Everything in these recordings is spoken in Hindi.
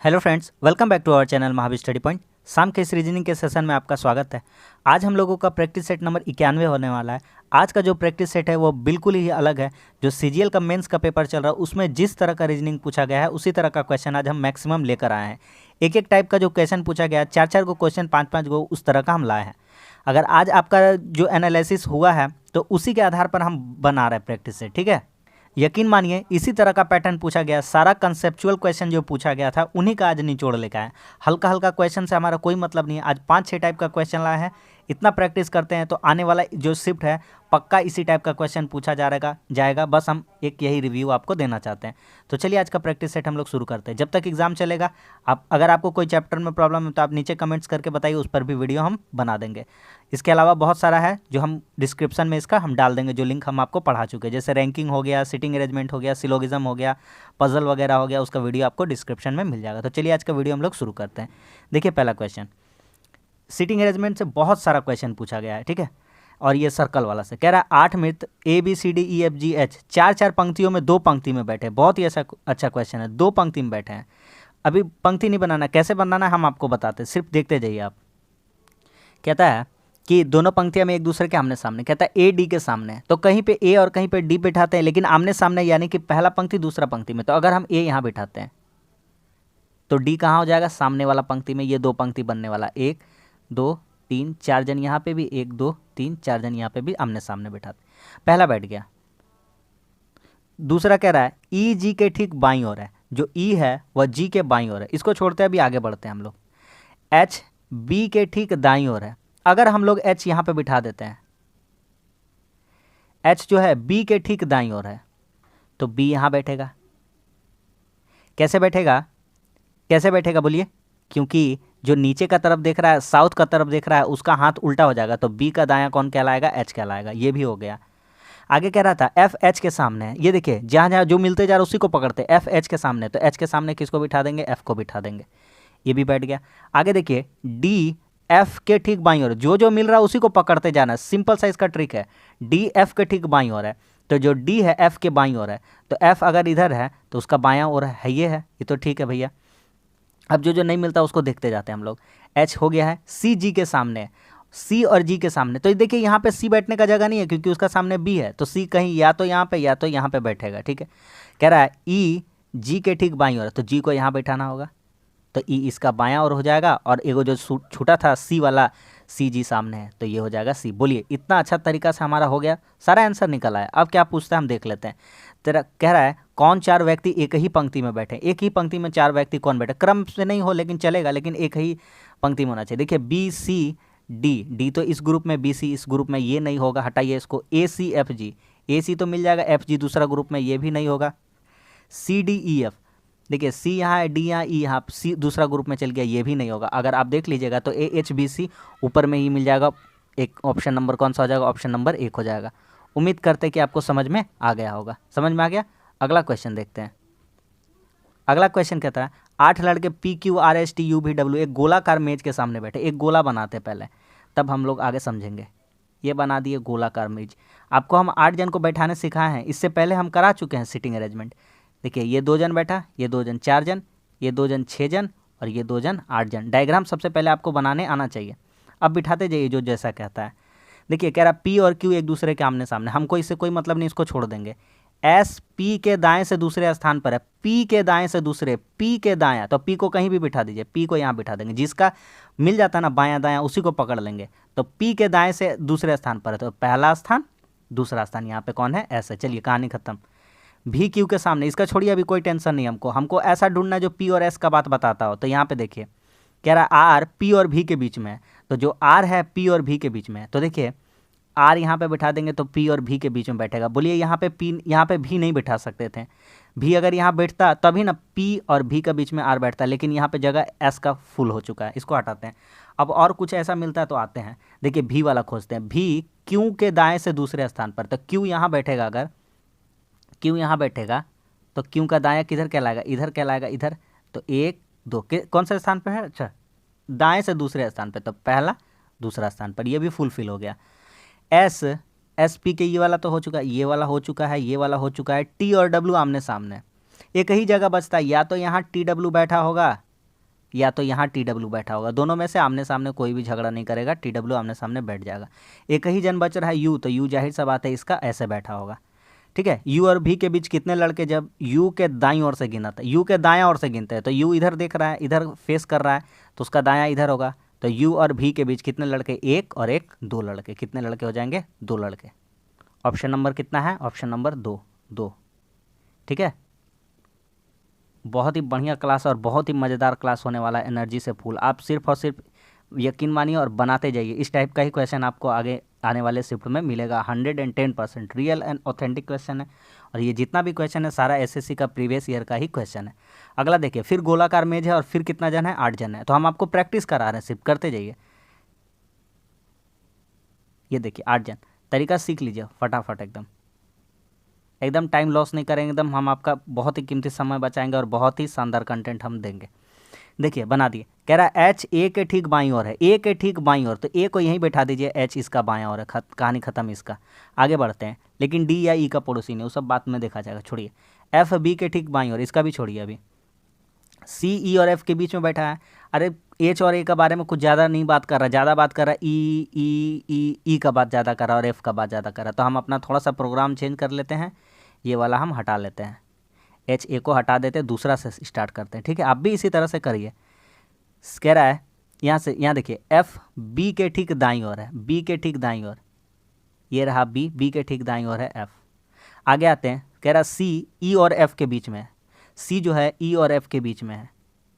Hello friends, welcome back to our channel Mahavir study point. शाम के इस रीजनिंग के सेशन में आपका स्वागत है। आज हम लोगों का प्रैक्टिस सेट नंबर 91 होने वाला है। आज का जो प्रैक्टिस सेट है वो बिल्कुल ही अलग है। जो सीजीएल का मेंस का पेपर चल रहा है उसमें जिस तरह का रीजनिंग पूछा गया है उसी तरह का क्वेश्चन आज हम मैक्सिमम लेकर आए हैं। एक एक टाइप का जो क्वेश्चन पूछा गया है, चार चार को क्वेश्चन, पाँच पाँच को, उस तरह का हम लाए हैं। अगर आज आपका जो एनालिसिस हुआ है तो उसी के आधार पर हम बना रहे हैं प्रैक्टिस सेट, ठीक है। यकीन मानिए इसी तरह का पैटर्न पूछा गया, सारा कंसेप्चुअल क्वेश्चन जो पूछा गया था उन्हीं का आज निचोड़ लेकर आए। हल्का हल्का क्वेश्चन से हमारा कोई मतलब नहीं है। आज 5-6 टाइप का क्वेश्चन लाए हैं। इतना प्रैक्टिस करते हैं तो आने वाला जो शिफ्ट है पक्का इसी टाइप का क्वेश्चन पूछा जाएगा। बस हम एक यही रिव्यू आपको देना चाहते हैं। तो चलिए आज का प्रैक्टिस सेट हम लोग शुरू करते हैं। जब तक एग्जाम चलेगा, अगर आपको कोई चैप्टर में प्रॉब्लम है तो आप नीचे कमेंट्स करके बताइए, उस पर भी वीडियो हम बना देंगे। इसके अलावा बहुत सारा है जो हम डिस्क्रिप्शन में इसका हम डाल देंगे, जो लिंक हम आपको पढ़ा चुके हैं। जैसे रैंकिंग हो गया, सिटिंग अरेंजमेंट हो गया, सिलोगिज्म हो गया, पजल वगैरह हो गया, उसका वीडियो आपको डिस्क्रिप्शन में मिल जाएगा। तो चलिए आज का वीडियो हम लोग शुरू करते हैं। देखिए पहला क्वेश्चन, सिटिंग अरेंजमेंट से बहुत सारा क्वेश्चन पूछा गया है, ठीक है। और ये सर्कल वाला से कह रहा है 8 मित्र ABCDEFGH चार चार पंक्तियों में 2 पंक्ति में बैठे। बहुत ही अच्छा क्वेश्चन है। 2 पंक्ति में बैठे हैं। अभी पंक्ति नहीं बनाना, कैसे बनाना है हम आपको बताते हैं, सिर्फ देखते जाइए आप। कहता है कि दोनों पंक्तियां में एक दूसरे के आमने सामने, कहता है A D के सामने, तो कहीं पे A और कहीं पे D बिठाते हैं, लेकिन आमने सामने यानी कि पहला पंक्ति दूसरा पंक्ति में। तो अगर हम A यहाँ बिठाते हैं तो D कहाँ हो जाएगा, सामने वाला पंक्ति में। ये 2 पंक्ति बनने वाला, 1 2 3 4 जन यहाँ पे भी, 1 2 3 4 जन यहाँ पे भी आमने सामने बिठाते। पहला बैठ गया। दूसरा कह रहा है E G के ठीक बाईं ओर है। जो E है वह G के बाईं ओर है। इसको छोड़ते हैं, अभी आगे बढ़ते हैं हम लोग। H B के ठीक दाईं ओर है। अगर हम लोग H यहाँ पे बिठा देते हैं, H जो है B के ठीक दाईं ओर है, तो B यहाँ बैठेगा। कैसे बैठेगा बोलिए? क्योंकि जो नीचे का तरफ देख रहा है, साउथ का तरफ देख रहा है, उसका हाथ उल्टा हो जाएगा, तो B का दायां कौन कहलाएगा? H कहलाएगा। ये भी हो गया। आगे कह रहा था F H के सामने है। ये देखिए जहाँ जहाँ जो मिलते जा रहा है उसी को पकड़ते। F H के सामने, तो H के सामने किसको बिठा देंगे? F को बिठा देंगे। ये भी बैठ गया। आगे देखिए D F के ठीक बाईं ओर, जो जो मिल रहा है उसी को पकड़ते जाना। सिंपल सा इसका ट्रिक है। D F के ठीक बाईं ओर है, तो जो D है F के बाईं ओर है, तो F अगर इधर है तो उसका बायां ओर है, ये है, ये तो ठीक है भैया। अब जो जो नहीं मिलता उसको देखते जाते हैं हम लोग। H हो गया है। C G के सामने, C और G के सामने, तो देखिए यहाँ पे C बैठने का जगह नहीं है क्योंकि उसका सामने B है, तो C कहीं या तो यहाँ पे या तो यहाँ पे बैठेगा, ठीक है। कह रहा है E G के ठीक बाईं ओर, तो G को यहाँ बैठाना होगा, तो E इसका बायां ओर हो जाएगा। और एगो जो छूटा था C वाला, C G सामने है, तो ये हो जाएगा C। बोलिए इतना अच्छा तरीका से हमारा हो गया, सारा आंसर निकल आया। अब क्या पूछता है हम देख लेते हैं। तेरा कह रहा है कौन 4 व्यक्ति एक ही पंक्ति में बैठे। एक ही पंक्ति में 4 व्यक्ति कौन बैठे? क्रम से नहीं हो लेकिन चलेगा, लेकिन एक ही पंक्ति में होना चाहिए। देखिए BCD तो इस ग्रुप में, BC इस ग्रुप में, ये नहीं होगा, हटाइए इसको। ACFG, AC तो मिल जाएगा, FG दूसरा ग्रुप में, ये भी नहीं होगा। CDEF, देखिए C यहाँ है, D यहाँ, E यहाँ, C दूसरा ग्रुप में चल गया, ये भी नहीं होगा। अगर आप देख लीजिएगा तो AHBC ऊपर में ही मिल जाएगा। एक ऑप्शन नंबर कौन सा हो जाएगा? ऑप्शन नंबर 1 हो जाएगा। उम्मीद करते हैं कि आपको समझ में आ गया होगा। समझ में आ गया? अगला क्वेश्चन देखते हैं। अगला क्वेश्चन कहता है 8 लड़के PQRSTUVW एक गोलाकार मेज के सामने बैठे। एक गोला बनाते पहले, तब हम लोग आगे समझेंगे। ये बना दिए गोलाकार मेज। आपको हम 8 जन को बैठाने सिखाए हैं, इससे पहले हम करा चुके हैं सिटिंग अरेंजमेंट। देखिए ये 2 जन बैठा, ये 2 जन 4 जन, ये 2 जन 6 जन, और ये 2 जन 8 जन। डायग्राम सबसे पहले आपको बनाने आना चाहिए। अब बिठाते जाइए जो जैसा कहता है। देखिए कह रहा P और Q एक दूसरे के आमने सामने, हमको इससे कोई मतलब नहीं, इसको छोड़ देंगे। S P के दाएं से दूसरे स्थान पर है, P के दाएं से दूसरे, P के दायां, तो P को कहीं भी बिठा दीजिए, P को यहाँ बिठा देंगे। जिसका मिल जाता ना बायां दायां उसी को पकड़ लेंगे। तो P के दाएं से दूसरे स्थान पर है, तो पहला स्थान, दूसरा स्थान यहाँ पे कौन है? S है। चलिए कहानी खत्म। V Q के सामने, इसका छोड़िए, अभी कोई टेंशन नहीं हमको ऐसा ढूंढना है जो P और S का बात बताता हो। तो यहाँ पे देखिए कह रहा R P और V के बीच में है, तो जो R है P और V के बीच में है, तो देखिए R यहाँ पे बिठा देंगे तो P और V के बीच में बैठेगा। बोलिए यहाँ पे P, यहाँ पे V नहीं बिठा सकते थे। V अगर यहाँ बैठता तभी ना P और V के बीच में R बैठता, लेकिन यहाँ पे जगह S का फुल हो चुका है, इसको हटाते हैं। अब और कुछ ऐसा मिलता है तो आते हैं। देखिए V वाला खोजते हैं। V Q के दाएं से दूसरे स्थान पर, तो Q यहाँ बैठेगा। अगर Q यहाँ बैठेगा तो Q का दायां किधर कहलाएगा? इधर कहलाएगा, इधर। तो 1 2 के कौन से स्थान पर है? अच्छा, दाएं से दूसरे स्थान पर, तो पहला दूसरा स्थान पर, ये भी फुलफिल हो गया। S P के ये वाला तो हो चुका है, ये वाला हो चुका है, ये वाला हो चुका है। T और W आमने सामने, एक ही जगह बचता है, या तो यहाँ TW बैठा होगा या तो यहाँ टी डब्ल्यू बैठा होगा। दोनों में से आमने सामने कोई भी झगड़ा नहीं करेगा, टी डब्ल्यू आमने सामने बैठ जाएगा। एक ही जन बच रहा है यू, तो यू जाहिर सा बात है इसका ऐसे बैठा होगा। ठीक है, यू और भी के बीच कितने लड़के, जब यू के दाईं ओर से गिना था, यू के दायां ओर से गिनते हैं तो यू इधर देख रहा है, इधर फेस कर रहा है, तो उसका दायां इधर होगा। तो यू और भी के बीच कितने लड़के, एक और एक, दो लड़के। कितने लड़के हो जाएंगे, दो लड़के। ऑप्शन नंबर कितना है, ऑप्शन नंबर दो, दो। ठीक है, बहुत ही बढ़िया क्लास और बहुत ही मज़ेदार क्लास होने वाला है, एनर्जी से फुल। आप सिर्फ और सिर्फ यकीन मानिए और बनाते जाइए। इस टाइप का ही क्वेश्चन आपको आगे आने वाले शिफ्ट में मिलेगा। 110% रियल एंड ऑथेंटिक क्वेश्चन है, और ये जितना भी क्वेश्चन है सारा एसएससी का प्रीवियस ईयर का ही क्वेश्चन है। अगला देखिए, फिर गोलाकार मेज है और फिर कितना जन है, 8 जन है। तो हम आपको प्रैक्टिस करा रहे हैं, सिर्फ करते जाइए। ये देखिए 8 जन, तरीका सीख लीजिए फटाफट, एकदम एकदम टाइम लॉस नहीं करेंगे, एकदम हम आपका बहुत ही कीमती समय बचाएंगे और बहुत ही शानदार कंटेंट हम देंगे। देखिए बना दिए, कह रहा है एच ए के ठीक बाईं ओर है, ए के ठीक बाईं ओर, तो ए को यहीं बैठा दीजिए, एच इसका बायां ओर है, कहानी खत्म इसका। आगे बढ़ते हैं, लेकिन डी या ई का पड़ोसी नहीं, वो सब बात में देखा जाएगा, छोड़िए। एफ बी के ठीक बाईं ओर, इसका भी छोड़िए अभी। सी ई और एफ के बीच में बैठा है, अरे एच और ए का बारे में कुछ ज़्यादा नहीं बात कर रहा, ज़्यादा बात कर रहा है ई ई ई ई का बात ज़्यादा कर रहा है और एफ का बात ज़्यादा कर रहा है। तो हम अपना थोड़ा सा प्रोग्राम चेंज कर लेते हैं, ये वाला हम हटा लेते हैं, एच ए को हटा देते हैं, दूसरा से स्टार्ट करते हैं। ठीक है, आप भी इसी तरह से करिए। कह रहा है यहाँ से, यहाँ देखिए एफ बी के ठीक दाईं ओर है, बी के ठीक दाईं ओर, ये रहा बी, बी के ठीक दाईं ओर है एफ। आगे आते हैं, कह रहा सी ई और एफ के बीच में है, सी जो है ई और एफ के बीच में है,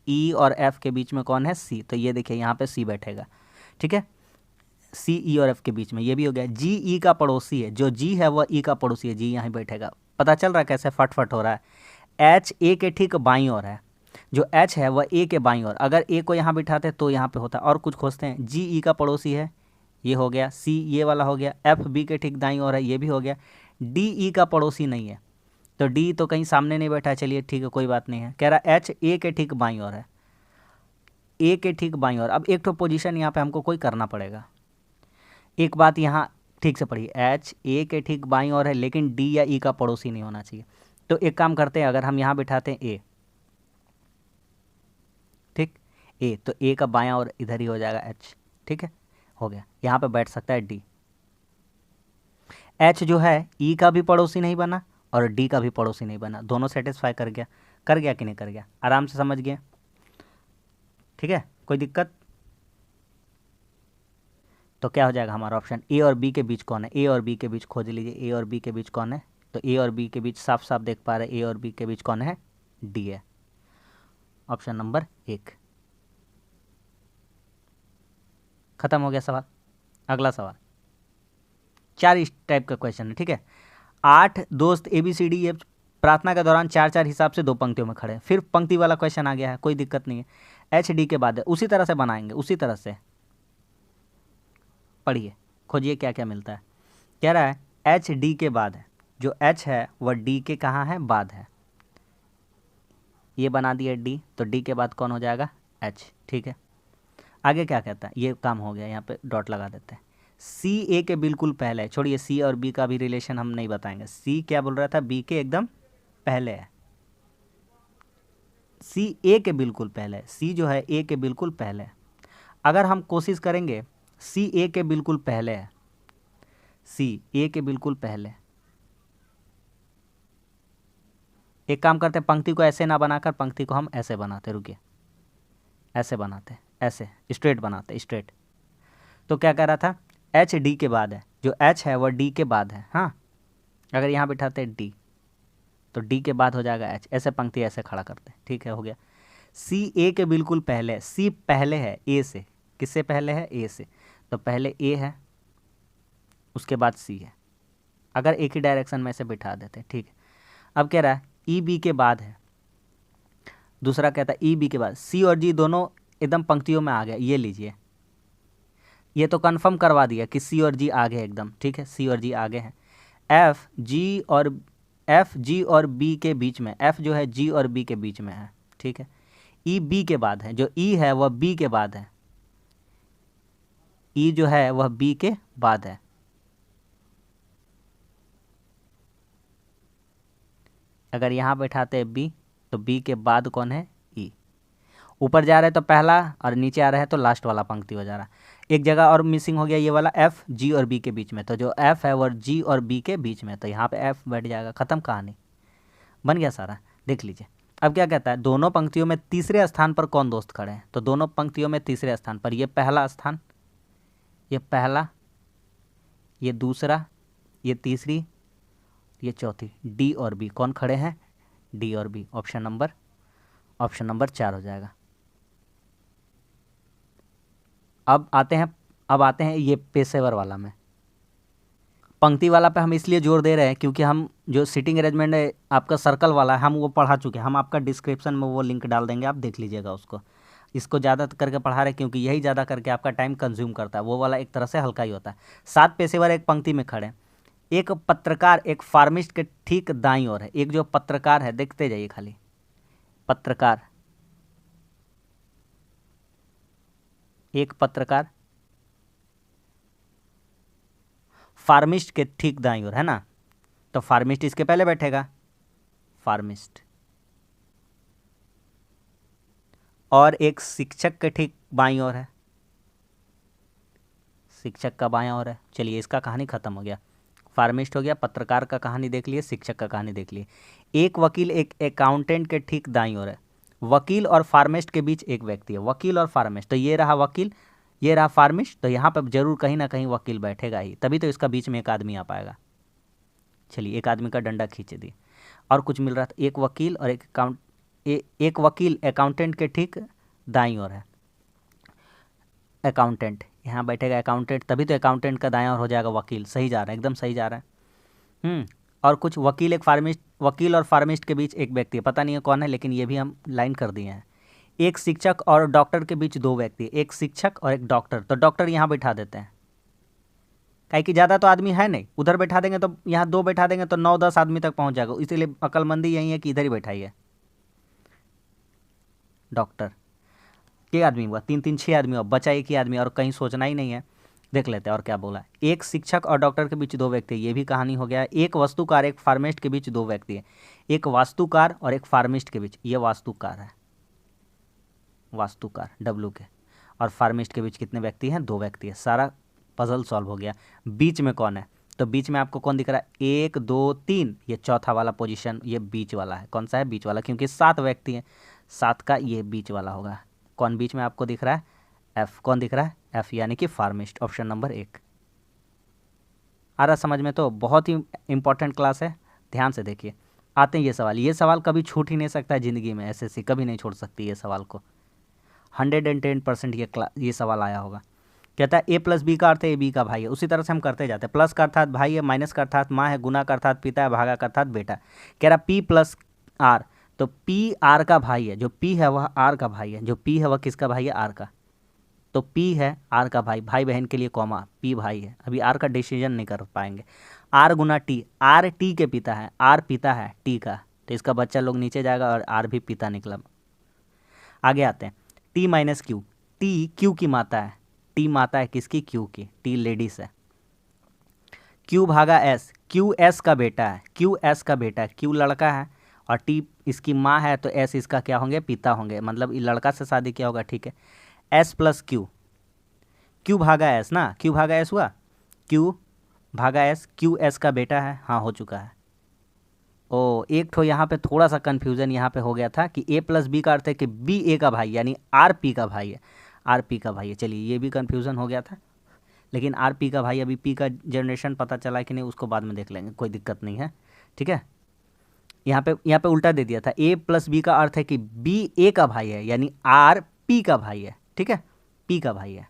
ई और एफ के बीच में कौन है, सी। तो ये देखिए यहाँ पे सी बैठेगा। ठीक है, सी ई और एफ के बीच में, ये भी हो गया। जी ई का पड़ोसी है, जो जी है वह ई का पड़ोसी है, जी यहाँ बैठेगा। पता चल रहा है कैसे फटफट हो रहा है। एच ए के ठीक बाईं ओर है, जो एच है वह ए के बाईं ओर, अगर ए को यहाँ बिठाते तो यहाँ पे होता। और कुछ खोजते हैं, जी ई का पड़ोसी है, ये हो गया। सी ये वाला हो गया। एफ बी के ठीक दाईं ओर है, ये भी हो गया। डी ई का पड़ोसी नहीं है, तो डी तो कहीं सामने नहीं बैठा है, चलिए ठीक है कोई बात नहीं है। कह रहा एच ए के ठीक बाईं ओर है, ए के ठीक बाईं ओर। अब एक तो पोजीशन यहाँ पे हमको कोई करना पड़ेगा। एक बात यहाँ ठीक से पढ़िए, एच ए के ठीक बाईं ओर है, लेकिन डी या ई का पड़ोसी नहीं होना चाहिए। तो एक काम करते हैं, अगर हम यहाँ बिठाते हैं ए, ठीक, ए, तो ए का बायां और इधर ही हो जाएगा एच। ठीक है, हो गया। यहाँ पे बैठ सकता है डी। एच जो है ई का भी पड़ोसी नहीं बना और डी का भी पड़ोसी नहीं बना, दोनों सेटिस्फाई कर गया। कर गया कि नहीं कर गया, आराम से समझ गए। ठीक है, कोई दिक्कत? तो क्या हो जाएगा हमारा ऑप्शन, ए और बी के बीच कौन है, ए और बी के बीच खोज लीजिए, ए और बी के बीच कौन है। तो ए और बी के बीच साफ साफ देख पा रहे, ए और बी के बीच कौन है, डी है, ऑप्शन नंबर 1। खत्म हो गया सवाल। अगला सवाल, 4 इस टाइप का क्वेश्चन है। ठीक है, 8 दोस्त A B C D F प्रार्थना के दौरान 4-4 हिसाब से 2 पंक्तियों में खड़े हैं। फिर पंक्ति वाला क्वेश्चन आ गया है, कोई दिक्कत नहीं है। एच डी के बाद है, उसी तरह से बनाएंगे, उसी तरह से पढ़िए, खोजिए क्या क्या मिलता है। कह रहा है एच डी के बाद है, जो एच है वह डी के कहाँ है, बाद है। ये बना दिया डी, तो डी के बाद कौन हो जाएगा, एच। ठीक है, आगे क्या कहता है, ये काम हो गया, यहाँ पे डॉट लगा देते हैं। सी ए के बिल्कुल पहले है, छोड़िए सी और बी का भी रिलेशन हम नहीं बताएंगे। सी क्या बोल रहा था, बी के एकदम पहले है, सी ए के बिल्कुल पहले है, सी जो है ए के बिल्कुल पहले है। अगर हम कोशिश करेंगे, सी ए के बिल्कुल पहले है, सी ए के बिल्कुल पहले। एक काम करते हैं, पंक्ति को ऐसे ना बनाकर पंक्ति को हम ऐसे बनाते, रुकिए, ऐसे बनाते, ऐसे स्ट्रेट बनाते, स्ट्रेट। तो क्या कह रहा था, एच डी के बाद है, जो एच है वह डी के बाद है। हाँ, अगर यहाँ बिठाते डी, तो डी के बाद हो जाएगा एच, ऐसे पंक्ति ऐसे खड़ा करते। ठीक है, हो गया। सी ए के बिल्कुल पहले, सी पहले है ए से, किससे पहले है, ए से, तो पहले ए है, उसके बाद सी है। अगर एक ही डायरेक्शन में से बिठा देते। ठीक है, अब कह रहा है ई बी के बाद है, दूसरा कहता है ई बी के बाद। सी और जी दोनों एकदम पंक्तियों में आ गए, ये लीजिए, ये तो कंफर्म करवा दिया कि सी और जी आगे एकदम। ठीक है, सी और जी आगे हैं। एफ जी और बी के बीच में, एफ जो है जी और बी के बीच में है। ठीक है, ई बी के बाद है, जो ई है वह बी के बाद है, ई जो है वह बी के बाद है। अगर यहाँ बैठाते हैं बी, तो बी के बाद कौन है, ई। ऊपर जा रहे हैं तो पहला और नीचे आ रहा है तो लास्ट वाला पंक्ति हो जा रहा है। एक जगह और मिसिंग हो गया, ये वाला एफ जी और बी के बीच में, तो जो एफ है वो जी और बी के बीच में, तो यहाँ पे एफ बैठ जाएगा, ख़त्म कहानी, बन गया सारा। देख लीजिए अब क्या कहता है, दोनों पंक्तियों में तीसरे स्थान पर कौन दोस्त खड़े हैं, तो दोनों पंक्तियों में तीसरे स्थान पर ये पहला स्थान, ये पहला, ये दूसरा, ये तीसरी, ये चौथी, डी और बी कौन खड़े हैं, डी और बी, ऑप्शन नंबर 4 हो जाएगा। अब आते हैं ये पेशेवर वाला में। पंक्ति वाला पे हम इसलिए जोर दे रहे हैं क्योंकि हम जो सीटिंग अरेंजमेंट है आपका सर्कल वाला है, हम वो पढ़ा चुके हैं, हम आपका डिस्क्रिप्शन में वो लिंक डाल देंगे, आप देख लीजिएगा उसको। इसको ज़्यादा करके पढ़ा रहे हैं क्योंकि यही ज़्यादा करके आपका टाइम कंज्यूम करता है, वो वाला एक तरह से हल्का ही होता है। 7 पेशेवर एक पंक्ति में खड़े हैं, एक पत्रकार एक फार्मिस्ट के ठीक दाईं ओर है, एक जो पत्रकार है, देखते जाइए खाली, पत्रकार, एक पत्रकार फार्मिस्ट के ठीक दाईं ओर है ना, तो फार्मिस्ट इसके पहले बैठेगा, फार्मिस्ट, और एक शिक्षक के ठीक बाईं ओर है, शिक्षक का बायां ओर है। चलिए इसका कहानी खत्म हो गया, फार्मिस्ट हो गया, पत्रकार का कहानी देख लिए, शिक्षक का कहानी देख लिए। एक वकील एक अकाउंटेंट के ठीक दाईं ओर है, वकील और फार्मिस्ट के बीच एक व्यक्ति है, वकील और फार्मिस्ट, तो ये रहा वकील, ये रहा फार्मिस्ट, तो यहाँ पर जरूर कहीं ना कहीं वकील बैठेगा ही, तभी तो इसका बीच में एक आदमी आ पाएगा। चलिए एक आदमी का डंडा खींच दिए, और कुछ मिल रहा था, एक वकील और एक वकील अकाउंटेंट के ठीक दाईं ओर है, अकाउंटेंट यहाँ बैठेगा, अकाउंटेंट, तभी तो अकाउंटेंट का दायां ओर हो जाएगा वकील, सही जा रहा है, एकदम सही जा रहा है। और कुछ वकील वकील और फार्मिस्ट के बीच एक व्यक्ति है, पता नहीं है कौन है, लेकिन ये भी हम लाइन कर दिए हैं। एक शिक्षक और डॉक्टर के बीच 2 व्यक्ति, एक शिक्षक और एक डॉक्टर, तो डॉक्टर यहाँ बैठा देते हैं, काहे कि ज़्यादा तो आदमी है नहीं, उधर बैठा देंगे तो यहाँ 2 बैठा देंगे तो 9-10 आदमी तक पहुँच जाएगा, इसीलिए अक्लमंदी यही है कि इधर ही बैठाइए। डॉक्टर ये आदमी हुआ, 3-3 6 आदमी हुआ, बचा एक ही आदमी, और कहीं सोचना ही नहीं है। देख लेते हैं और क्या बोला। एक शिक्षक और डॉक्टर के बीच 2 व्यक्ति, ये भी कहानी हो गया। एक वास्तुकार एक फार्मिस्ट के बीच 2 व्यक्ति है, एक वास्तुकार और एक फार्मिस्ट के बीच, ये वास्तुकार है, वास्तुकार डब्लू के, और फार्मिस्ट के बीच कितने व्यक्ति हैं, 2 व्यक्ति है। सारा पजल सॉल्व हो गया। बीच में कौन है, तो बीच में आपको कौन दिख रहा है, 1 2 3, ये चौथा वाला पोजीशन, ये बीच वाला है। कौन सा है, बीच वाला, क्योंकि 7 व्यक्ति हैं, 7 का ये बीच वाला होगा। कौन बीच में आपको दिख रहा है, एफ, कौन दिख रहा है, एफ, यानी कि फार्मिस्ट, ऑप्शन नंबर 1 आ रहा समझ में। तो बहुत ही इंपॉर्टेंट क्लास है, ध्यान से देखिए। आते हैं ये सवाल कभी छूट ही नहीं सकता है ज़िंदगी में, एसएससी कभी नहीं छोड़ सकती ये सवाल को, 110% ये सवाल आया होगा। कहता है ए प्लस बी का अर्थ है ए बी का भाई है, उसी तरह से हम करते जाते हैं। प्लस का अर्थात भाई है, माइनस का अर्थात माँ है, गुना का अर्थात पिता है, भागा का अर्थात बेटा। कह रहा पी प्लस आर, तो पी आर का भाई है, जो पी है वह आर का भाई है, जो पी है वह किसका भाई है, आर का। तो पी है आर का भाई, भाई बहन के लिए कॉमा, पी भाई है, अभी आर का डिसीजन नहीं कर पाएंगे। आर गुना टी, आर टी के पिता है, आर पिता है टी का, तो इसका बच्चा लोग नीचे जाएगा और आर भी पिता निकला। आगे आते हैं, T minus Q, T Q की माता है, टी माता है किसकी, क्यू की, टी लेडीज है। क्यू भागा एस, क्यू एस का बेटा है, क्यू एस का बेटा है, क्यू लड़का है और टी इसकी माँ है, तो एस इसका क्या होंगे, पिता होंगे, मतलब ये लड़का से शादी किया होगा, ठीक है। एस प्लस क्यू, क्यू भागा एस ना, क्यू भागा एस हुआ, क्यू भागा एस, क्यू एस का बेटा है, हाँ हो चुका है। ओ एक ठो यहाँ पे थोड़ा सा कन्फ्यूज़न यहाँ पे हो गया था कि ए प्लस बी का अर्थ है कि बी ए का भाई, यानी आर पी का भाई है, आर पी का भाई है। चलिए ये भी कन्फ्यूज़न हो गया था, लेकिन आर पी का भाई, अभी पी का जनरेशन पता चला है कि नहीं उसको बाद में देख लेंगे, कोई दिक्कत नहीं है, ठीक है। यहाँ पे उल्टा दे दिया था, ए प्लस बी का अर्थ है कि बी ए का भाई है, यानी आर पी का भाई है, ठीक है, पी का भाई है।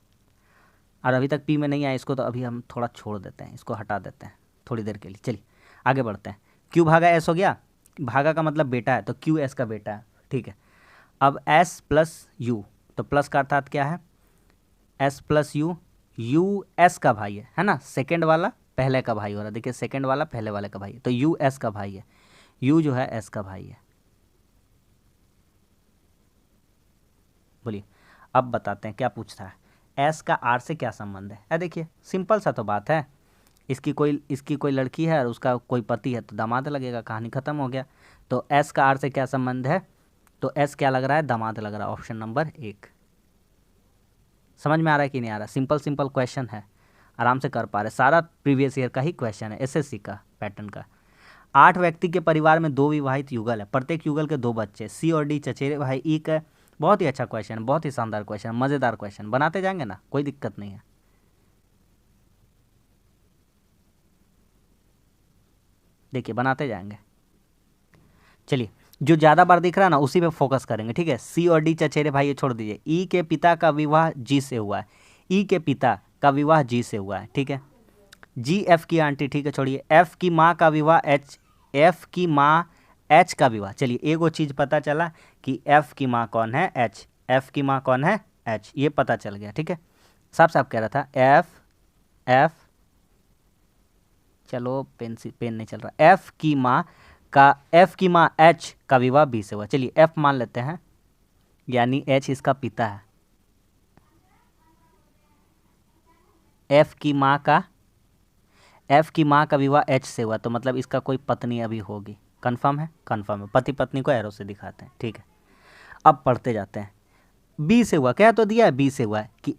और अभी तक पी में नहीं आया इसको, तो अभी हम थोड़ा छोड़ देते हैं, इसको हटा देते हैं थोड़ी देर के लिए। चलिए आगे बढ़ते हैं। क्यू भागा एस हो गया, भागा का मतलब बेटा है, तो क्यू एस का बेटा है, ठीक है। अब एस प्लस यू, तो प्लस का अर्थात क्या है, S plus you, U S का भाई है ना, सेकेंड वाला पहले का भाई हो रहा है, देखिए सेकेंड वाला पहले वाले का भाई है, तो यू एस का भाई है, यू जो है एस का भाई है। बोलिए अब बताते हैं क्या पूछता है, एस का आर से क्या संबंध है। देखिए सिंपल सा तो बात है, इसकी कोई लड़की है और उसका कोई पति है, तो दामाद लगेगा, कहानी खत्म हो गया। तो एस का आर से क्या संबंध है, तो एस क्या लग रहा है, दामाद लग रहा है, ऑप्शन नंबर 1। समझ में आ रहा है कि नहीं आ रहा? सिंपल सिंपल क्वेश्चन है, आराम से कर पा रहे, सारा प्रीवियस ईयर का ही क्वेश्चन है, एसएससी का पैटर्न का। 8 व्यक्ति के परिवार में 2 विवाहित युगल है, प्रत्येक युगल के 2 बच्चे, सी और डी चचेरे भाई, ई का। बहुत ही अच्छा क्वेश्चन है, बहुत ही शानदार क्वेश्चन, मज़ेदार क्वेश्चन, बनाते जाएंगे ना, कोई दिक्कत नहीं है। देखिए बनाते जाएंगे। चलिए, जो ज़्यादा बार दिख रहा है ना उसी पे फोकस करेंगे, ठीक है। सी और डी चचेरे भाई ये छोड़ दीजिए। ई के पिता का विवाह जी से हुआ है, ई के पिता का विवाह जी से हुआ है, ठीक है। जी एफ की आंटी, ठीक है, छोड़िए। एफ की माँ का विवाह एच, एफ की माँ एच का विवाह। चलिए एक वो चीज़ पता चला कि एफ की माँ कौन है, एच, एफ की माँ कौन है, एच, ये पता चल गया, ठीक है। साफ साफ कह रहा था एफ, एफ, चलो पेन नहीं चल रहा, एफ की माँ का, एफ की माँ एच का विवाह बी से हुआ। चलिए एफ मान लेते हैं, यानी एच इसका पिता है। एफ की माँ का, एफ की माँ का विवाह एच से हुआ, तो मतलब इसका कोई पत्नी अभी होगी। कंफर्म है? कंफर्म है। पति पत्नी को एरो से दिखाते हैं, ठीक है। अब पढ़ते जाते हैं। बी से हुआ, क्या तो दिया है, बी से हुआ है कि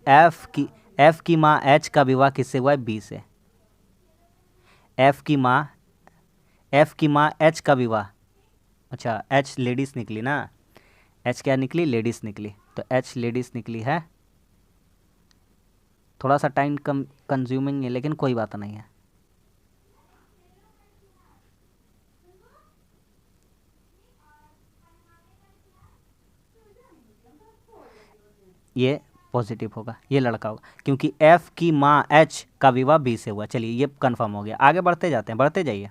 एफ की माँ एच का विवाह किससे हुआ है, बी से। एफ की माँ एच का विवाह, अच्छा एच लेडीज़ निकली ना, एच क्या निकली, लेडीज़ निकली, तो एच लेडीज़ निकली है। थोड़ा सा टाइम कंज्यूमिंग है, लेकिन कोई बात नहीं है। ये पॉजिटिव होगा, ये लड़का होगा, क्योंकि एफ की माँ एच का विवाह बी से हुआ। चलिए ये कंफर्म हो गया। आगे बढ़ते जाते हैं, बढ़ते जाइए।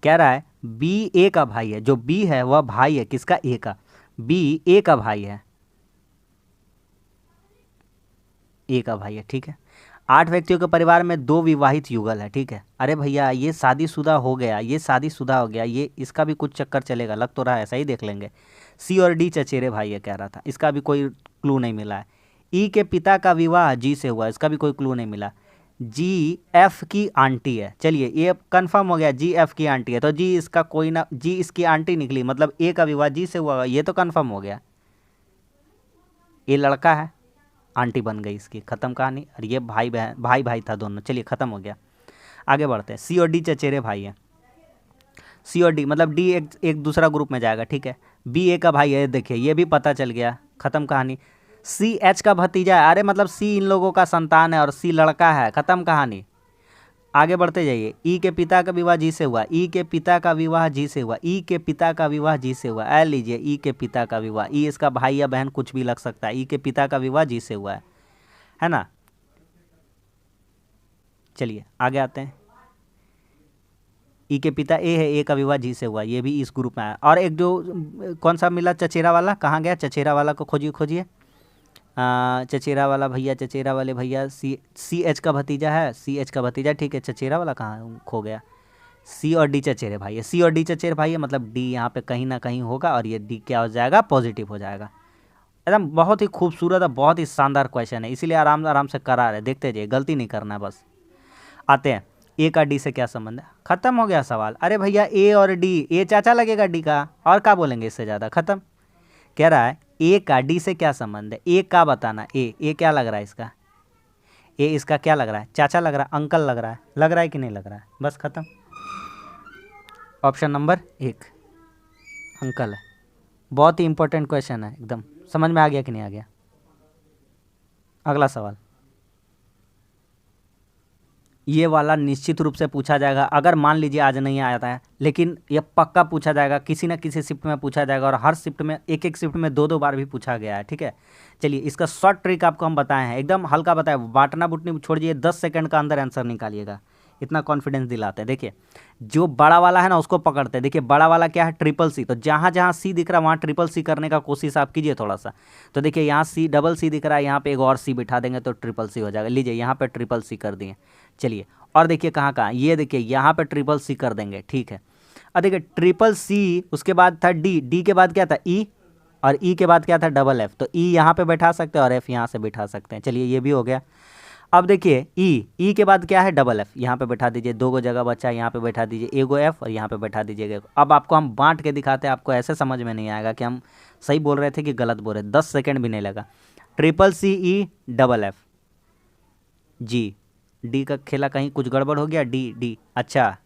कह रहा है बी ए का भाई है, जो बी है वह भाई है किसका, ए का। बी ए का भाई है, ए का भाई है, ठीक है। 8 व्यक्तियों के परिवार में 2 विवाहित युगल है, ठीक है। अरे भैया ये शादीशुदा हो गया, ये शादीशुदा हो गया, ये इसका भी कुछ चक्कर चलेगा, लग तो रहा है, ऐसा ही देख लेंगे। सी और डी चचेरे भाई है कह रहा था, इसका भी कोई क्लू नहीं मिला है। ई के पिता का विवाह जी से हुआ, इसका भी कोई क्लू नहीं मिला। जी एफ की आंटी है, चलिए ये कंफर्म हो गया, जी एफ की आंटी है, तो जी इसका कोई ना, जी इसकी आंटी निकली, मतलब ए का विवाह जी से हुआ, ये तो कंफर्म हो गया। ये लड़का है, आंटी बन गई इसकी, ख़त्म कहानी। और ये भाई बहन, भाई भाई था दोनों, चलिए ख़त्म हो गया। आगे बढ़ते हैं। सी और डी चचेरे भाई हैं, सी और डी मतलब डी एक दूसरा ग्रुप में जाएगा, ठीक है। बी ए का भाई है, देखिए ये भी पता चल गया, ख़त्म कहानी। सी एच का भतीजा है, अरे मतलब सी इन लोगों का संतान है और सी लड़का है, ख़त्म कहानी। आगे बढ़ते जाइए। ई के पिता का विवाह जी से हुआ, ई के पिता का विवाह जी से हुआ, ई के पिता का विवाह जी से हुआ। ऐ लीजिए ई के पिता का विवाह, ई इसका भाई या बहन कुछ भी लग सकता है, ई के पिता का विवाह जी से हुआ है ना। चलिए आगे आते हैं। ई के पिता ए है, ए का विवाह जी से हुआ, ये भी इस ग्रुप में आया। और एक जो कौन सा मिला, चचेरा वाला, कहाँ गया चचेरा वाला को, खोजिए खोजिए। चचेरा वाला भैया, चचेरा वाले भैया, सी एच का भतीजा है, सी एच का भतीजा, ठीक है। चचेरा वाला कहाँ खो गया, सी और डी चचेरे भाई है, सी और डी चचेरे भाई है, मतलब डी यहाँ पे कहीं ना कहीं होगा, और ये डी क्या हो जाएगा, पॉजिटिव हो जाएगा। एकदम बहुत ही खूबसूरत है, बहुत ही शानदार क्वेश्चन है, इसीलिए आराम आराम से करा रहे, देखते जाइए, गलती नहीं करना है बस। आते हैं, ए का डी से क्या संबंध है, खत्म हो गया सवाल। अरे भैया ए और डी, ए चाचा लगेगा डी का, और क्या बोलेंगे इससे ज़्यादा, खत्म। कह रहा है ए का डी से क्या संबंध है, ए का बताना। ए क्या लग रहा है इसका, ए इसका क्या लग रहा है, चाचा लग रहा है, अंकल लग रहा है कि नहीं लग रहा है, बस खत्म। ऑप्शन नंबर 1 अंकल है। बहुत ही इंपॉर्टेंट क्वेश्चन है, एकदम समझ में आ गया कि नहीं आ गया। अगला सवाल, ये वाला निश्चित रूप से पूछा जाएगा, अगर मान लीजिए आज नहीं आता है, लेकिन ये पक्का पूछा जाएगा, किसी न किसी शिफ्ट में पूछा जाएगा, और हर शिफ्ट में एक शिफ्ट में 2 बार भी पूछा गया है, ठीक है। चलिए इसका शॉर्ट ट्रिक आपको हम बताए हैं, एकदम हल्का बताया, बांटना बुटनी छोड़िए, 10 सेकंड का अंदर आंसर निकालिएगा, इतना कॉन्फिडेंस दिलाते हैं। देखिए जो बड़ा वाला है ना उसको पकड़ते हैं, देखिए बड़ा वाला क्या है, ट्रिपल सी, तो जहाँ जहाँ सी दिख रहा है वहाँ ट्रिपल सी करने का कोशिश आप कीजिए थोड़ा सा। तो देखिए यहाँ सी, डबल सी दिख रहा है, यहाँ पे एक और सी बिठा देंगे तो ट्रिपल सी हो जाएगा, लीजिए यहाँ पे ट्रिपल सी कर दिए। चलिए और देखिए कहाँ कहाँ, ये देखिए यहाँ पे ट्रिपल सी कर देंगे, ठीक है। और देखिए ट्रिपल सी, उसके बाद था डी, डी के बाद क्या था ई, और ई के बाद क्या था डबल एफ, तो ई यहाँ पे बैठा सकते हैं और एफ यहाँ से बैठा सकते हैं। चलिए ये भी हो गया। अब देखिए ई के बाद क्या है, डबल एफ, यहाँ पे बैठा दीजिए, 2 जगह बचा, यहाँ पे बैठा दीजिए एगो एफ और यहाँ पे बैठा दीजिएगा। अब आपको हम बांट के दिखाते हैं, आपको ऐसे समझ में नहीं आएगा कि हम सही बोल रहे थे कि गलत बोल रहे, 10 सेकंड भी नहीं लगा। Triple C E double F G, D का खेला कहीं कुछ गड़बड़ हो गया, डी डी, अच्छा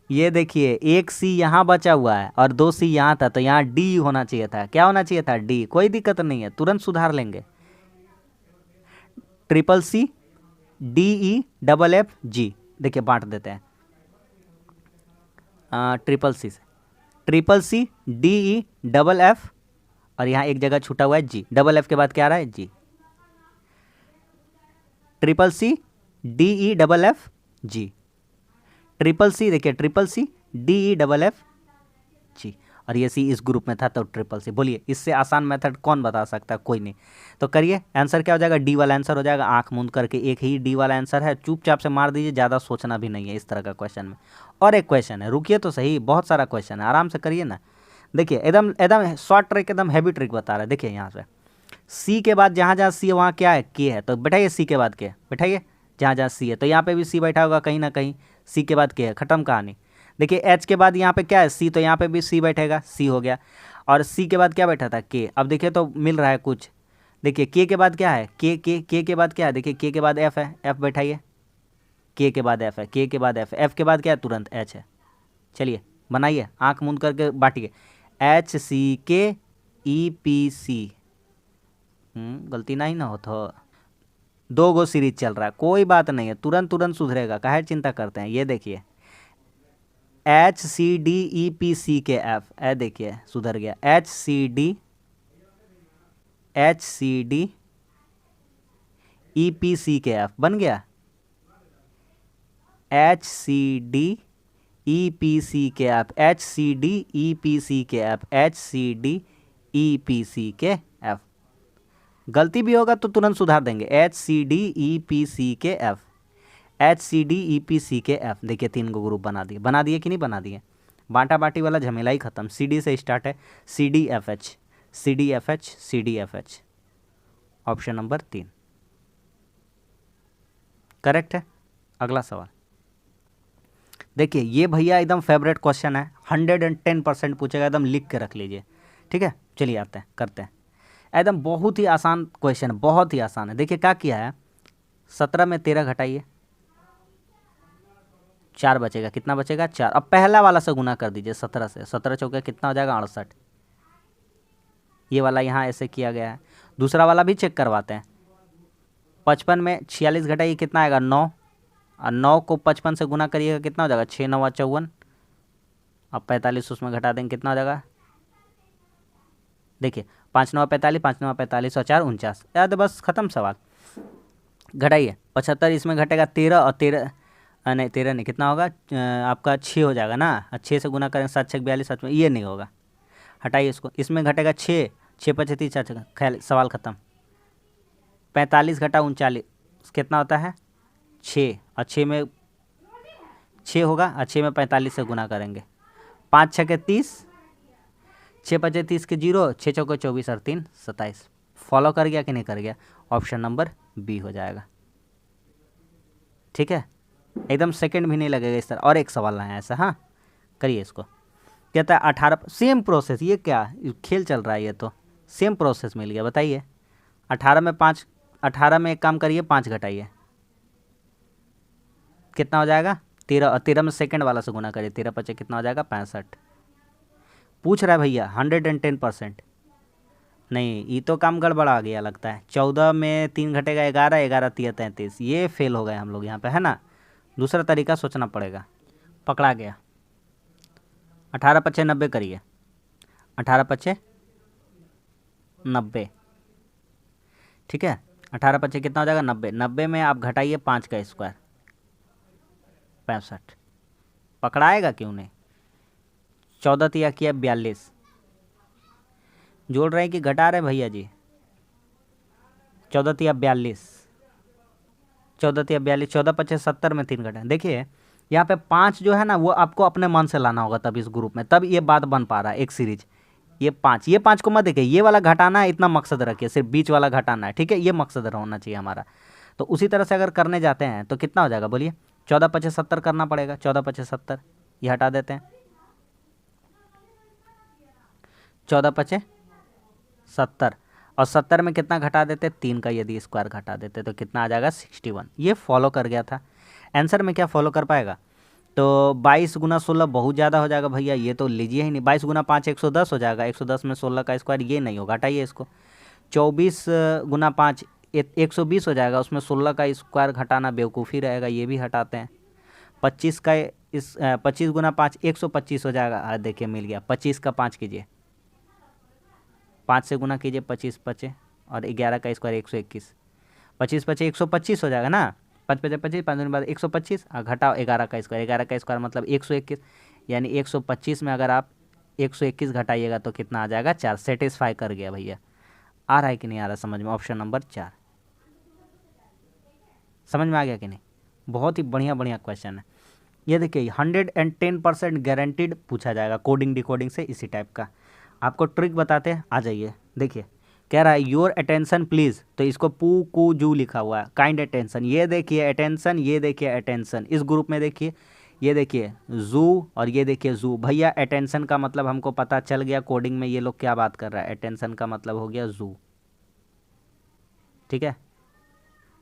ये देखिए एक सी यहाँ बचा हुआ है और 2 सी यहाँ था, तो यहाँ डी होना चाहिए था। क्या होना चाहिए था? डी। कोई दिक्कत नहीं है, तुरंत सुधार लेंगे। Triple C D E double F G, देखिए बांट देते हैं ट्रिपल सी से, triple C D E double F और यहाँ एक जगह छूटा हुआ है जी, डबल एफ के बाद क्या आ रहा है? जी। Triple C D E double F G, triple C, देखिए triple C D E double F G, और ये सी इस ग्रुप में था तो ट्रिपल सी। बोलिए इससे आसान मेथड कौन बता सकता है? कोई नहीं। तो करिए, आंसर क्या हो जाएगा? डी वाला आंसर हो जाएगा। आंख मूंद करके एक ही डी वाला आंसर है, चुपचाप से मार दीजिए, ज़्यादा सोचना भी नहीं है इस तरह का क्वेश्चन में। और एक क्वेश्चन है, रुकिए तो सही, बहुत सारा क्वेश्चन है, आराम से करिए ना। देखिए एकदम एकदम शॉर्ट ट्रिक, एकदम हैवी ट्रिक बता रहा है। देखिए यहाँ से सी के बाद जहाँ जहाँ सी है वहाँ क्या है? के है, तो बैठाइए सी के बाद के, बैठाइए जहाँ जहाँ सी है, तो यहाँ पे भी सी बैठा होगा कहीं ना कहीं, सी के बाद के है, खत्म कहानी। देखिए एच के बाद यहाँ पे क्या है? सी, तो यहाँ पे भी सी बैठेगा, सी हो गया। और सी के बाद क्या बैठा था? के। अब देखिए तो मिल रहा है कुछ। देखिए के के बाद क्या है? के के बाद क्या है? देखिए के बाद एफ है, एफ बैठाइए, के बाद एफ है, के बाद एफ के बाद क्या है? तुरंत एच है। चलिए बनाइए, आंख मूंद करके बांटिए, एच सी के ई पी सी, गलती नहीं ना हो तो। 2 गो सीरीज चल रहा है, कोई बात नहीं है, तुरंत तुरंत सुधरेगा, काहे चिंता करते हैं। ये देखिए H C D E P C K F, ए देखिए सुधर गया, H C D E P C K F बन गया, H C D E P C K F, H C D E P C K F, H C D E P C K F. गलती भी होगा तो तुरंत सुधार देंगे, H C D E P C K F, H C D E P C K F. देखिए 3 गो ग्रुप बना दिए, बना दिए कि नहीं बना दिए? बांटा बांटी वाला झमेला ही खत्म। सी डी से स्टार्ट है, C D F H, C D F H, C D F H, option number 3 correct है। अगला सवाल देखिए, ये भैया एकदम फेवरेट क्वेश्चन है, 110% पूछेगा, एकदम लिख के रख लीजिए, ठीक है। चलिए आते हैं, करते हैं, एकदम बहुत ही आसान क्वेश्चन, बहुत ही आसान है। देखिए क्या किया है, 17 में 13 घटाइए, 4 बचेगा, कितना बचेगा? 4। अब पहला वाला से गुना कर दीजिए 17 से, 17 चौके कितना हो जाएगा? 68। ये वाला यहाँ ऐसे किया गया है। दूसरा वाला भी चेक करवाते हैं, 55 में 46 घटाइए, कितना आएगा? 9, और 9 को 55 से गुना करिएगा, कितना हो जाएगा? 6 9 54। अब 45 उसमें घटा देंगे, कितना हो जाएगा? देखिए 5 9 45, 5 9 45 और 4 49, याद, बस खत्म सवाल। घटाइए, 75 इसमें घटेगा 13, और 13 नहीं 13 नहीं, कितना होगा आपका? 6 हो जाएगा ना, 6 से गुना करेंगे 7 6 42, 7 में ये नहीं होगा, हटाइए इसको। इसमें घटेगा 6 6 25 4, ख्याल, सवाल खत्म। 45 घटा 39 कितना होता है? 6, और 6 में 6 होगा, और 6 में 45 से गुना करेंगे, 5 6 के 30, 6 5 30 के 0, 6 चौके 24 और 3 27। फॉलो कर गया कि नहीं कर गया? ऑप्शन नंबर बी हो जाएगा, ठीक है, एकदम सेकंड भी नहीं लगेगा इस तरह। और एक सवाल है ऐसा, हाँ करिए इसको। कहता है 18, सेम प्रोसेस, ये क्या खेल चल रहा है? ये तो सेम प्रोसेस मिल गया, बताइए। 18 में 5, 18 में एक काम करिए, 5 घटाइए, कितना हो जाएगा? 13, और 13 में सेकंड वाला से गुना करिए, 13 5 कितना हो जाएगा? 65। पूछ रहा है भैया 110%। नहीं, ये तो काम गड़बड़ा गया लगता है। 14 में 3 घटेगा 11, 11 3 33, ये फेल हो गए हम लोग यहाँ पे, है ना। दूसरा तरीका सोचना पड़ेगा। पकड़ा गया। 18 5 90 करिए, 18 5 90, ठीक है। 18 5 कितना हो जाएगा? 90। 90 में आप घटाइए 5 का स्क्वायर, 65। पकड़ाएगा क्यों नहीं? 14 तिया किया 42, जोड़ रहे हैं कि घटा रहे भैया जी? 14 तिया 42, 14 तिया 42, 14 5 70 में 3 घटा। देखिए यहाँ पे 5 जो है ना, वो आपको अपने मन से लाना होगा, तब इस ग्रुप में, तब ये बात बन पा रहा है। एक सीरीज, ये 5 को मत देखिए, ये वाला घटाना है, इतना मकसद रखिए, सिर्फ बीच वाला घटाना है, ठीक है, ये मकसद होना चाहिए हमारा। तो उसी तरह से अगर करने जाते हैं तो कितना हो जाएगा बोलिए? 14 5 70 करना पड़ेगा, 14 5 70, ये हटा देते हैं, 14 पचे 70, और 70 में कितना घटा देते, 3 का यदि स्क्वायर घटा देते तो कितना आ जाएगा 61। ये फॉलो कर गया था, आंसर में क्या फॉलो कर पाएगा। तो 22 गुना 16 बहुत ज़्यादा हो जाएगा भैया, ये तो लीजिए ही नहीं। 22 गुना 5 110 हो जाएगा, 110 में 16 का स्क्वायर, ये नहीं होगा, हटाइए इसको। 24 गुना 5 120 हो जाएगा, उसमें 16 का स्क्वायर घटाना बेवकूफ़ी रहेगा, ये भी हटाते हैं। 25 का 25 गुना 5 125 हो जाएगा, देखिए मिल गया। 25 का 5 कीजिए, 5 से गुना कीजिए, 25 बचे, और 11 का स्क्वायर 121, 25 बचे 125 हो जाएगा ना। 5 बचे 25, 5 दिन बाद 125, घटाओ 11 का स्क्वायर, 11 का स्क्वायर मतलब 121, यानी 125 में अगर आप 121 घटाइएगा तो कितना आ जाएगा 4। सेटिस्फाई कर गया भैया। आ रहा है कि नहीं आ रहा समझ में, ऑप्शन नंबर 4 समझ में आ गया कि नहीं। बहुत ही बढ़िया बढ़िया क्वेश्चन है ये। देखिए 110% गारंटीड पूछा जाएगा कोडिंग डिकोडिंग से, इसी टाइप का। आपको ट्रिक बताते हैं, आ जाइए। देखिए कह रहा है योर अटेंशन प्लीज़, तो इसको पू कू जू लिखा हुआ है, काइंड अटेंशन। ये देखिए अटेंशन, ये देखिए अटेंशन, इस ग्रुप में देखिए, ये देखिए जू और ये देखिए जू। भैया अटेंशन का मतलब हमको पता चल गया कोडिंग में ये लोग क्या बात कर रहा है, अटेंशन का मतलब हो गया जू, ठीक है,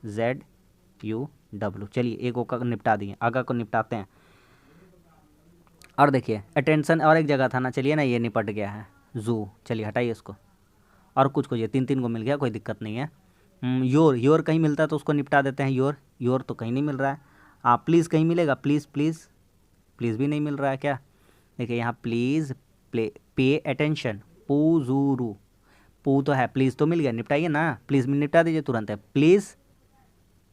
ZUW। चलिए एक को निपटा दिए, आगा को निपटाते हैं। और देखिए अटेंशन और एक जगह था ना, चलिए ना ये निपट गया है, जू, चलिए हटाइए इसको। और कुछ ये 3 को मिल गया, कोई दिक्कत नहीं है। योर कहीं मिलता है तो उसको निपटा देते हैं। योर तो कहीं नहीं मिल रहा है। प्लीज़ कहीं मिलेगा, प्लीज़ भी नहीं मिल रहा है क्या। देखिए यहाँ प्लीज़, पे अटेंशन, पूजूरू, पू तो है, प्लीज़ तो मिल गया, निपटाइए ना, प्लीज़ में निपटा दीजिए तुरंत है।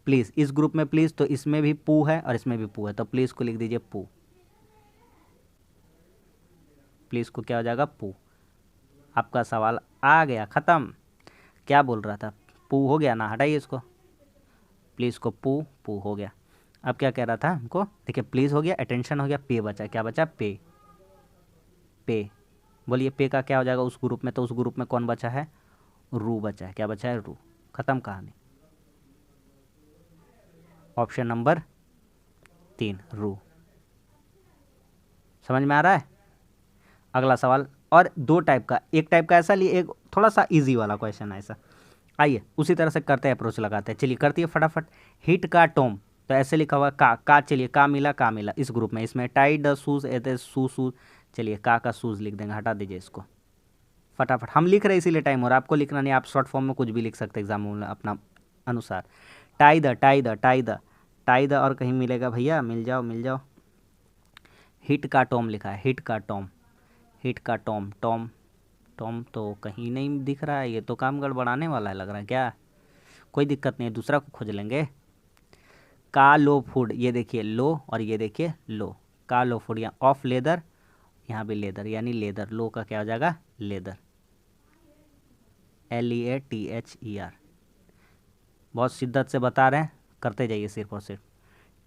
प्लीज़ इस ग्रुप में प्लीज़, तो इसमें भी पू है और इसमें भी पू है, तो प्लीज़ को लिख दीजिए पू, प्लीज़ को क्या हो जाएगा पू। आपका सवाल आ गया, ख़त्म। क्या बोल रहा था, पू हो गया ना, हटाइए इसको, प्लीज़ को पू हो गया। अब क्या कह रहा था हमको, देखिए प्लीज़ हो गया, अटेंशन हो गया, पे बचा, क्या बचा, पे बोलिए पे का क्या हो जाएगा उस ग्रुप में, तो उस ग्रुप में कौन बचा है, रू बचा है, क्या बचा है, रू। ख़त्म कहानी। ऑप्शन नंबर 3 रू। समझ में आ रहा है। अगला सवाल, और 2 टाइप का, एक टाइप का ऐसा लिए, एक थोड़ा सा इजी वाला क्वेश्चन है ऐसा। आइए उसी तरह से करते हैं, अप्रोच लगाते हैं। चलिए करती है फटाफट। हिट का टॉम, तो ऐसे लिखा हुआ का, चलिए का मिला इस ग्रुप में, इसमें टाई द शूज एते शूज, चलिए का शूज लिख देंगे, हटा दीजिए इसको फटाफट। हम लिख रहे हैं इसीलिए टाइम, और आपको लिखना नहीं, आप शॉर्ट फॉर्म में कुछ भी लिख सकते एग्जाम में अपना अनुसार। टाई द और कहीं मिलेगा भैया, मिल जाओ। हिट का टॉम लिखा है, हिट का टॉम टॉम तो कहीं नहीं दिख रहा है, ये तो काम गड़बड़ाने वाला है लग रहा है क्या। कोई दिक्कत नहीं है, दूसरा को खोज लेंगे। का लो फूड, ये देखिए लो और ये देखिए लो, का लो फूड, यहाँ ऑफ लेदर, यहाँ भी लेदर, यानी लेदर, लो का क्या हो जाएगा लेदर, LEATHER। बहुत शिद्दत से बता रहे हैं, करते जाइए सिर्फ और सिर्फ।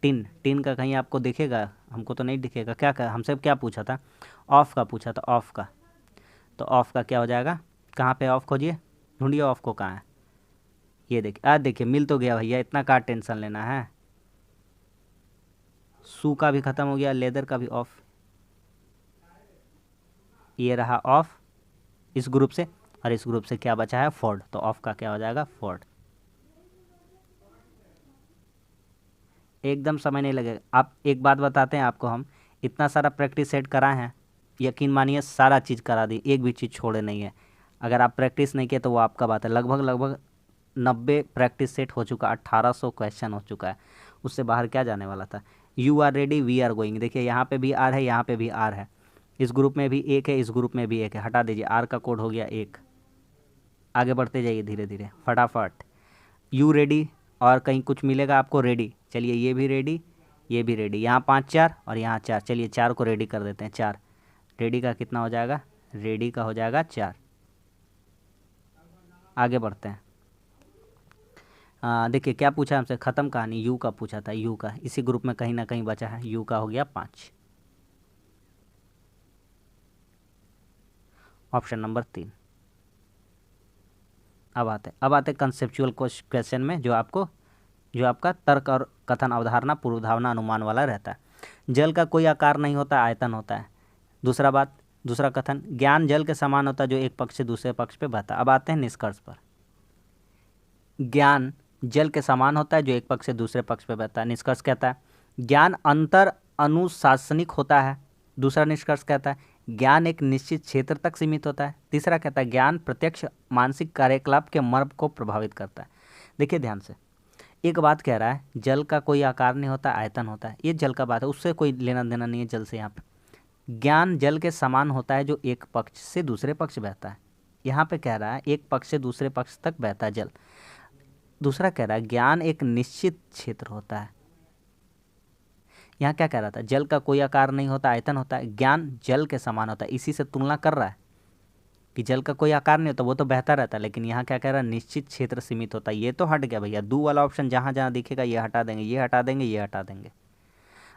टिन का कहीं आपको दिखेगा, हमको तो नहीं दिखेगा। क्या हमसे क्या पूछा था, ऑफ का पूछा था, ऑफ का, तो ऑफ का क्या हो जाएगा, कहाँ पे ऑफ खोजिए, ढूंढिए ऑफ को कहाँ है। ये देखिए, देखिए मिल तो गया भैया, इतना का टेंशन लेना है। सू का भी ख़त्म हो गया, लेदर का भी ऑफ, ये रहा ऑफ इस ग्रुप से, और इस ग्रुप से क्या बचा है फोर्ड, तो ऑफ का क्या हो जाएगा फोर्ड। एकदम समय नहीं लगेगा। आप एक बात बताते हैं आपको, हम इतना सारा प्रैक्टिस सेट कराए हैं, यकीन मानिए सारा चीज़ करा दी, एक भी चीज़ छोड़े नहीं है। अगर आप प्रैक्टिस नहीं किए तो वो आपका बात है। लगभग 90 प्रैक्टिस सेट हो चुका, 1800 क्वेश्चन हो चुका है, उससे बाहर क्या जाने वाला था। You are ready, we are going. देखिए यहाँ पे भी आर है, यहाँ पे भी आर है, इस ग्रुप में भी एक है, इस ग्रुप में भी एक है, हटा दीजिए, आर का कोड हो गया 1। आगे बढ़ते जाइए धीरे धीरे फटाफट। यू रेडी, और कहीं कुछ मिलेगा आपको रेडी, चलिए ये भी रेडी, ये भी रेडी, यहाँ 5 4 और यहाँ 4, चलिए 4 को रेडी कर देते हैं। 4 रेडी का कितना हो जाएगा, रेडी का हो जाएगा 4। आगे बढ़ते हैं। देखिए क्या पूछा हमसे, ख़त्म कहानी, यू का पूछा था, यू का इसी ग्रुप में कहीं ना कहीं बचा है, यू का हो गया 5। Option number 3। अब आते कंसेप्चुअल क्वेश्चन में, जो आपका तर्क और कथन अवधारणा पूर्वधारणा अनुमान वाला रहता है। जल का कोई आकार नहीं होता, आयतन होता है। दूसरा बात, दूसरा कथन, ज्ञान जल के समान होता है जो एक पक्ष से दूसरे पक्ष पे बहता है। अब आते हैं निष्कर्ष पर। ज्ञान जल के समान होता है जो एक पक्ष से दूसरे पक्ष पे बहता है। निष्कर्ष कहता है ज्ञान अंतर अनुशासनिक होता है। दूसरा निष्कर्ष कहता है ज्ञान एक निश्चित क्षेत्र तक सीमित होता है। तीसरा कहता है ज्ञान प्रत्यक्ष मानसिक कार्यकलाप के मर्म को प्रभावित करता है। देखिए ध्यान से, एक बात कह रहा है जल का कोई आकार नहीं होता, आयतन होता है। ये जल का बात है, उससे कोई लेना देना नहीं है जल से। यहाँ पे ज्ञान जल के समान होता है जो एक पक्ष से दूसरे पक्ष बहता है। यहाँ पे कह रहा है एक पक्ष से दूसरे पक्ष तक बहता है जल। दूसरा कह रहा है ज्ञान एक निश्चित क्षेत्र होता है। यहाँ क्या कह रहा था, जल का कोई आकार नहीं होता, आयतन होता है। ज्ञान जल के समान होता है, इसी से तुलना कर रहा है कि जल का कोई आकार नहीं होता, वो तो बहता रहता है। लेकिन यहाँ क्या कह रहा है, निश्चित क्षेत्र सीमित होता है। ये तो हट गया भैया, दो वाला ऑप्शन जहाँ जहाँ दिखेगा ये हटा देंगे, ये हटा देंगे, ये हटा देंगे।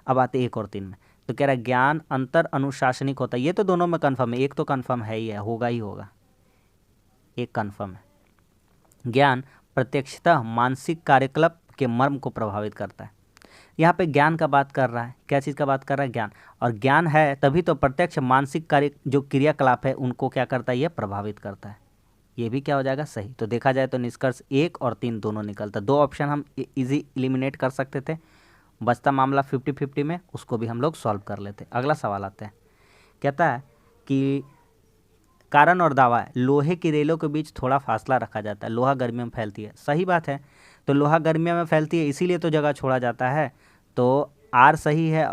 अब आते 1 और 3 में। तो कह रहा है ज्ञान अंतर अनुशासनिक होता है। ये तो दोनों में कन्फर्म है, एक तो कन्फर्म है ही है, होगा ही होगा, एक कन्फर्म है। ज्ञान प्रत्यक्षतः मानसिक कार्यकलाप के मर्म को प्रभावित करता है। यहाँ पे ज्ञान का बात कर रहा है, क्या चीज़ का बात कर रहा है, ज्ञान। और ज्ञान है तभी तो प्रत्यक्ष मानसिक कार्य जो क्रियाकलाप है उनको क्या करता है, ये प्रभावित करता है। ये भी क्या हो जाएगा, सही। तो देखा जाए तो निष्कर्ष 1 और 3 दोनों निकलता। 2 ऑप्शन हम इजी एलिमिनेट कर सकते थे, बचता मामला 50-50 में, उसको भी हम लोग सॉल्व कर लेते। अगला सवाल आता है, कहता है कि कारण और दावा है, लोहे की रेलों के बीच थोड़ा फासला रखा जाता है, लोहा गर्मियों में फैलती है। सही बात है, तो लोहा गर्मियों में फैलती है इसीलिए तो जगह छोड़ा जाता है, तो आर सही है।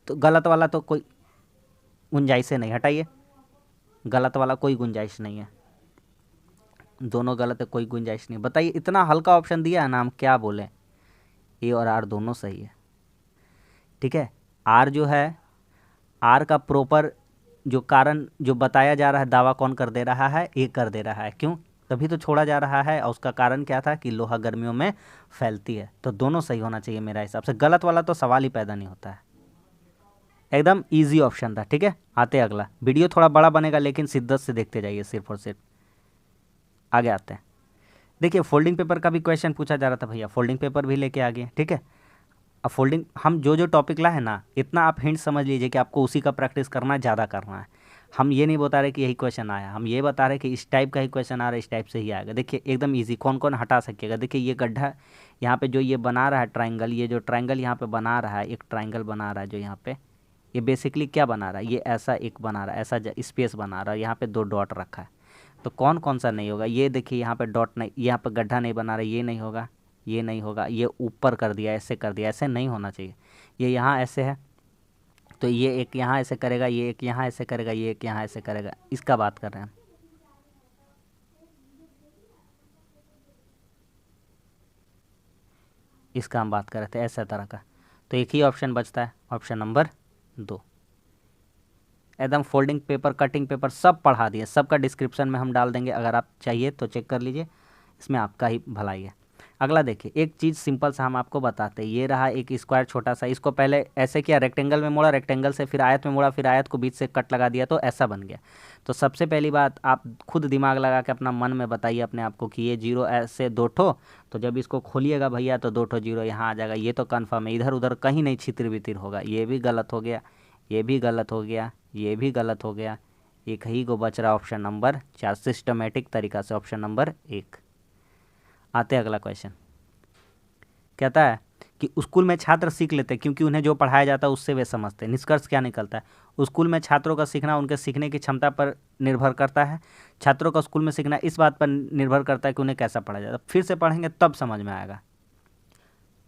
तो गलत वाला तो कोई गुंजाइश नहीं, हटाइए, गलत वाला कोई गुंजाइश नहीं है, दोनों गलत है, कोई गुंजाइश नहीं। बताइए, इतना हल्का ऑप्शन दिया है ना, हम क्या बोलें। ए और आर दोनों सही है, ठीक है। आर जो है, आर का प्रॉपर जो कारण जो बताया जा रहा है, दावा कौन कर दे रहा है, ए कर दे रहा है। क्यों, तभी तो छोड़ा जा रहा है, और उसका कारण क्या था कि लोहा गर्मियों में फैलती है। तो दोनों सही होना चाहिए मेरा हिसाब से, गलत वाला तो सवाल ही पैदा नहीं होता है। एकदम इजी ऑप्शन था, ठीक है। आते अगला, वीडियो थोड़ा बड़ा बनेगा लेकिन शिद्दत से देखते जाइए, सिर्फ और सिर्फ। आगे आते हैं, देखिए फोल्डिंग पेपर का भी क्वेश्चन पूछा जा रहा था भैया, फोल्डिंग पेपर भी लेके आ गए, ठीक है। अब फोल्डिंग हम जो जो टॉपिक लाए हैं ना, इतना आप हिंट समझ लीजिए कि आपको उसी का प्रैक्टिस करना है, ज़्यादा करना है। हम ये नहीं बता रहे कि यही क्वेश्चन आया, हम ये बता रहे कि इस टाइप का ही क्वेश्चन आ रहा है, इस टाइप से ही आएगा। देखिए एकदम इजी, कौन कौन हटा सकेगा। देखिए ये गड्ढा यहाँ पे जो ये बना रहा है ट्राइंगल, ये जो ट्राइंगल यहाँ पे बना रहा है, एक ट्राइंगल बना रहा है जो यहाँ पे, ये बेसिकली क्या बना रहा है, ये ऐसा एक बना रहा है, ऐसा स्पेस बना रहा है, यहाँ पे 2 डॉट रखा है। तो कौन कौन सा नहीं होगा, ये देखिए यहाँ पे डॉट नहीं, यहाँ पे गड्ढा नहीं बना रहा, ये नहीं होगा, ये नहीं होगा, ये ऊपर कर दिया, ऐसे कर दिया, ऐसे नहीं होना चाहिए। ये यहाँ ऐसे है, तो ये एक यहाँ ऐसे करेगा, ये एक यहाँ ऐसे करेगा, ये एक यहाँ ऐसे करेगा, इसका बात कर रहे हैं हम। इसका हम बात कर रहे थे, ऐसा तरह का। तो एक ही ऑप्शन बचता है, ऑप्शन नंबर 2। एकदम फोल्डिंग पेपर, कटिंग पेपर सब पढ़ा दिए, सबका डिस्क्रिप्शन में हम डाल देंगे, अगर आप चाहिए तो चेक कर लीजिए, इसमें आपका ही भलाई है। अगला देखिए, एक चीज़ सिंपल सा हम आपको बताते हैं। ये रहा एक स्क्वायर छोटा सा, इसको पहले ऐसे किया, रेक्टेंगल में मोड़ा, रेक्टेंगल से फिर आयत में मोड़ा, फिर आयत को बीच से कट लगा दिया, तो ऐसा बन गया। तो सबसे पहली बात, आप खुद दिमाग लगा के अपना मन में बताइए अपने आप को कि ये 0 ऐसे 2 ठो, तो जब इसको खोलिएगा भैया तो 2 ठो 0 यहाँ आ जाएगा। ये तो कन्फर्म है, इधर उधर कहीं नहीं छितिर बितिर होगा। ये भी गलत हो गया, ये भी गलत हो गया, ये भी गलत हो गया, एक ही को बच रहा ऑप्शन नंबर 4, सिस्टमेटिक तरीका से ऑप्शन नंबर 1। आते अगला क्वेश्चन, कहता है कि स्कूल में छात्र सीख लेते हैं क्योंकि उन्हें जो पढ़ाया जाता है उससे वे समझते हैं। निष्कर्ष क्या निकलता है, स्कूल में छात्रों का सीखना उनके सीखने की क्षमता पर निर्भर करता है। छात्रों का स्कूल में सीखना इस बात पर निर्भर करता है कि उन्हें कैसा पढ़ाया जाता है। फिर से पढ़ेंगे तब समझ में आएगा।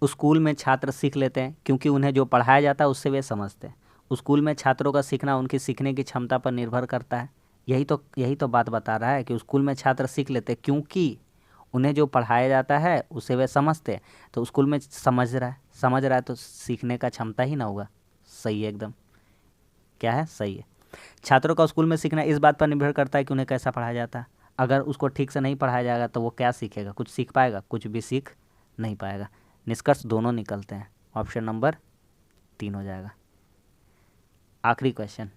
स्कूल में छात्र सीख लेते हैं क्योंकि उन्हें जो पढ़ाया जाता है उससे वे समझते हैं। स्कूल में छात्रों का सीखना उनकी सीखने की क्षमता पर निर्भर करता है। यही तो बात बता रहा है कि स्कूल में छात्र सीख लेते हैं क्योंकि उन्हें जो पढ़ाया जाता है उसे वे समझते हैं। तो स्कूल में समझ रहा है तो सीखने का क्षमता ही ना होगा। सही है एकदम, क्या है, सही है। छात्रों का स्कूल में सीखना इस बात पर निर्भर करता है कि उन्हें कैसा पढ़ाया जाता है। अगर उसको ठीक से नहीं पढ़ाया जाएगा तो वो क्या सीखेगा, कुछ सीख पाएगा, कुछ भी सीख नहीं पाएगा। निष्कर्ष दोनों निकलते हैं, ऑप्शन नंबर 3 हो जाएगा। आखिरी क्वेश्चन,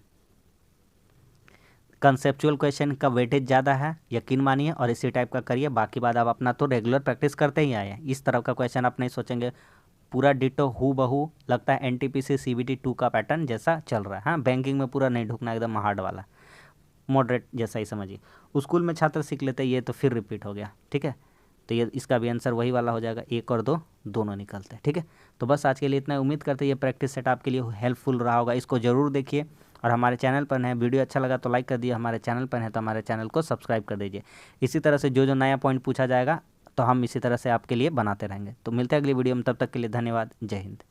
कंसेप्चुअल क्वेश्चन का वेटेज ज़्यादा है, यकीन मानिए, और इसी टाइप का करिए। बाकी बात आप अपना तो रेगुलर प्रैक्टिस करते ही आए हैं। इस तरह का क्वेश्चन आप नहीं सोचेंगे, पूरा डिटो हू बहू लगता है एनटीपीसी CBT 2 का पैटर्न जैसा चल रहा है। हाँ, बैंकिंग में पूरा नहीं ढुकना, एकदम हार्ड वाला। मॉडरेट जैसा ही समझिए। स्कूल में छात्र सीख लेते हैं, ये तो फिर रिपीट हो गया, ठीक है। तो ये इसका भी आंसर वही वाला हो जाएगा, 1 और 2 दोनों निकलते हैं, ठीक है। तो बस आज के लिए इतना, उम्मीद करते हैं ये प्रैक्टिस सेट आपके लिए हेल्पफुल रहा होगा। इसको ज़रूर देखिए, और हमारे चैनल पर है, वीडियो अच्छा लगा तो लाइक कर दिए, हमारे चैनल पर है तो हमारे चैनल को सब्सक्राइब कर दीजिए। इसी तरह से जो जो नया पॉइंट पूछा जाएगा तो हम इसी तरह से आपके लिए बनाते रहेंगे। तो मिलते हैं अगली वीडियो में, तब तक के लिए धन्यवाद। जय हिंद।